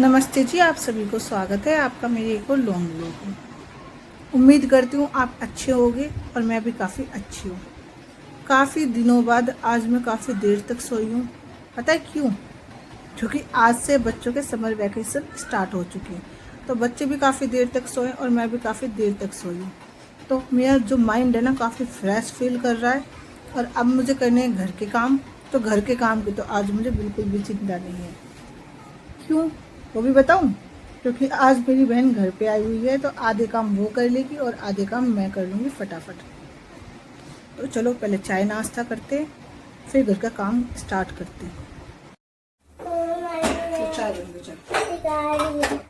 नमस्ते जी, आप सभी को स्वागत है आपका मेरे एक और लॉन्ग व्लॉग में। उम्मीद करती हूँ आप अच्छे होंगे और मैं भी काफ़ी अच्छी हूँ। काफ़ी दिनों बाद आज मैं काफ़ी देर तक सोई हूँ। पता है क्यों? क्योंकि आज से बच्चों के समर वैकेशन स्टार्ट हो चुके हैं, तो बच्चे भी काफ़ी देर तक सोए और मैं भी काफ़ी देर तक सोई हूँ। तो मेरा जो माइंड है ना, काफ़ी फ्रेश फील कर रहा है। और अब मुझे करने हैं घर के काम। तो घर के काम की तो आज मुझे बिल्कुल भी चिंता नहीं है। क्यों, वो भी बताऊं? क्योंकि आज मेरी बहन घर पे आई हुई है, तो आधे काम वो कर लेगी और आधे काम मैं कर लूँगी फटाफट। तो चलो पहले चाय नाश्ता करते, फिर घर का काम स्टार्ट करते। तो चाय बन गई, चलो।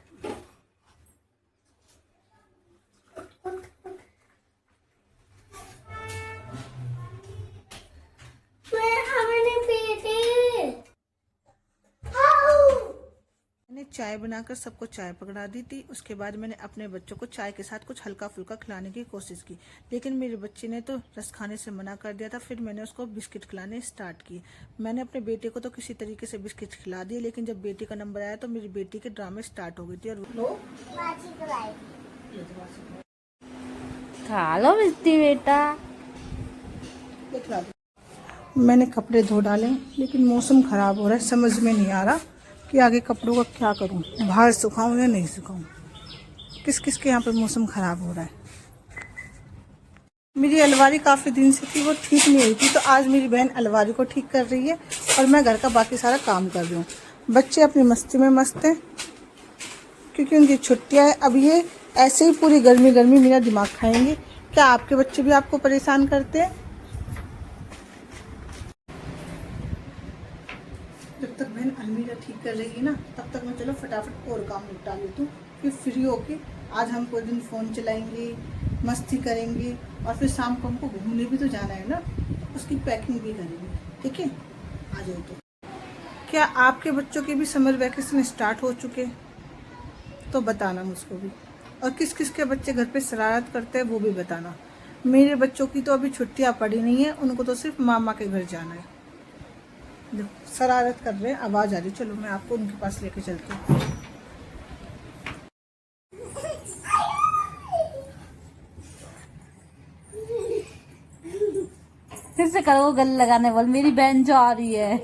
मैंने चाय बनाकर सबको चाय पकड़ा दी थी। उसके बाद मैंने अपने बच्चों को चाय के साथ कुछ हल्का फुल्का खिलाने की कोशिश की, लेकिन मेरे बच्चे ने तो रस खाने से मना कर दिया था। फिर मैंने उसको बिस्किट खिलाने स्टार्ट किए। मैंने अपने बेटे को तो किसी तरीके से बिस्किट खिला दिए, लेकिन जब बेटी का नंबर आया तो मेरी बेटी के ड्रामे स्टार्ट हो गई थी। और खा लो मिस्टी बेटा। मैंने कपड़े धो डाले, लेकिन मौसम खराब हो रहा है, समझ में नहीं आ रहा कि आगे कपड़ों का क्या करूं, बाहर सुखाऊं या नहीं सुखाऊं। किस किस के यहाँ पे मौसम खराब हो रहा है। मेरी अलमारी काफ़ी दिन से थी, वो ठीक नहीं हुई थी, तो आज मेरी बहन अलमारी को ठीक कर रही है और मैं घर का बाकी सारा काम कर रही हूँ। बच्चे अपनी मस्ती में मस्त हैं क्योंकि उनकी छुट्टियाँ हैं। अब ये ऐसे ही पूरी गर्मी गर्मी मेरा दिमाग खाएंगे। क्या आपके बच्चे भी आपको परेशान करते हैं? जब तक बहन अलमीरा ठीक कर रही है ना, तब तक मैं चलो फटाफट और काम निपटा लेती हूँ। फिर फ्री होके आज हम पूरे दिन फ़ोन चलाएंगे, मस्ती करेंगे और फिर शाम को हमको घूमने भी तो जाना है ना, उसकी पैकिंग भी करेंगे। ठीक है, आ जाओ। तो क्या आपके बच्चों के भी समर वैकेशन स्टार्ट हो चुके हैं? तो बताना मुझको भी। और किस किस के बच्चे घर पे शरारत करते हैं वो भी बताना। मेरे बच्चों की तो अभी छुट्टियाँ पड़ी नहीं है, उनको तो सिर्फ मामा के घर जाना है। देखो शरारत कर रहे हैं, आवाज़ आ रही, चलो मैं आपको उनके पास लेके चलती हूँ। फिर से करो गले लगाने बोल, मेरी बहन जो आ रही है।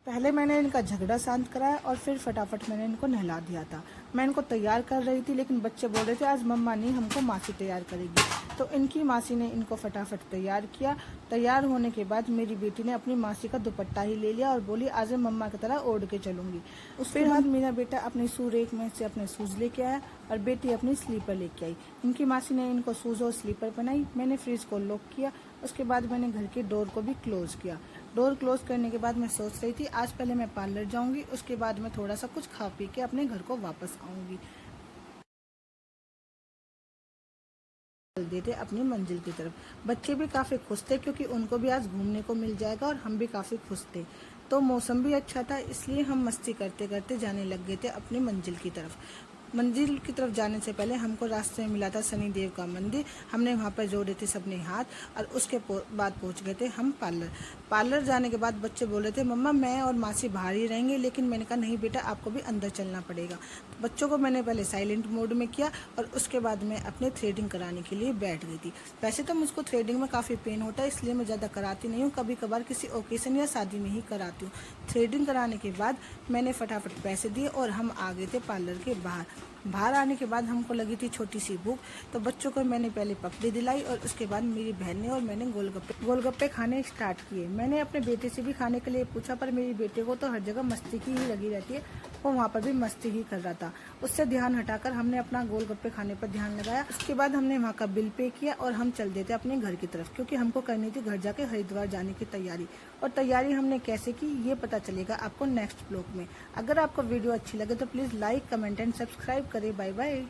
पहले मैंने इनका झगड़ा शांत कराया और फिर फटाफट मैंने इनको नहला दिया था। मैं इनको तैयार कर रही थी, लेकिन बच्चे बोल रहे थे आज मम्मा नहीं, हमको मासी तैयार करेगी। तो इनकी मासी ने इनको फटाफट तैयार किया। तैयार होने के बाद मेरी बेटी ने अपनी मासी का दुपट्टा ही ले लिया और बोली आज मैं मम्मा की तरह ओढ़ के चलूंगी। उसके बाद मेरा बेटा अपनी शू रेक में से अपने शूज़ लेके आया और बेटी अपनी स्लीपर लेके आई। इनकी मासी ने इनको शूज़ और स्लीपर पहनाई। मैंने फ्रिज को लॉक किया। उसके बाद मैंने घर के डोर को भी क्लोज किया। डोर क्लोज करने के बाद मैं सोच रही थी आज पहले मैं पार्लर जाऊंगी, उसके बाद मैं थोड़ा सा कुछ खा पी के अपने घर को वापस आऊंगी। चल देते अपनी मंजिल की तरफ। बच्चे भी काफ़ी खुश थे क्योंकि उनको भी आज घूमने को मिल जाएगा और हम भी काफ़ी खुश थे। तो मौसम भी अच्छा था, इसलिए हम मस्ती करते करते जाने लग गए थे अपनी मंजिल की तरफ। मंजिल की तरफ जाने से पहले हमको रास्ते में मिला था शनिदेव का मंदिर। हमने वहाँ पर जोड़े थे सबने हाथ और उसके बाद पहुँच गए थे हम पार्लर। पार्लर जाने के बाद बच्चे बोल रहे थे मम्मा मैं और मासी बाहर ही रहेंगे, लेकिन मैंने कहा नहीं बेटा आपको भी अंदर चलना पड़ेगा। बच्चों को मैंने पहले साइलेंट मोड में किया और उसके बाद मैं अपने थ्रेडिंग कराने के लिए बैठ गई थी। वैसे तो मुझको थ्रेडिंग में काफ़ी पेन होता है, इसलिए मैं ज़्यादा कराती नहीं हूँ, कभी कभार किसी ओकेजन या शादी में ही कराती हूँ। थ्रेडिंग कराने के बाद मैंने फटाफट पैसे दिए और हम आ गए थे पार्लर के बाहर। बाहर आने के बाद हमको लगी थी छोटी सी भूख, तो बच्चों को मैंने पहले पपड़ी दिलाई और उसके बाद मेरी बहन ने और मैंने गोलगप्पे खाने स्टार्ट किए। मैंने अपने बेटे से भी खाने के लिए पूछा, पर मेरी बेटे को तो हर जगह मस्ती की ही लगी रहती है, वो वहाँ पर भी मस्ती ही कर रहा था। उससे ध्यान हटाकर हमने अपना गोलगप्पे खाने पर ध्यान लगाया। उसके बाद हमने वहाँ का बिल पे किया और हम चल देते अपने घर की तरफ, क्योंकि हमको करनी थी घर जाके हरिद्वार जाने की तैयारी। और तैयारी हमने कैसे की ये पता चलेगा आपको नेक्स्ट ब्लॉग में। अगर आपको वीडियो अच्छी लगे तो please like comment and subscribe करें। Bye bye.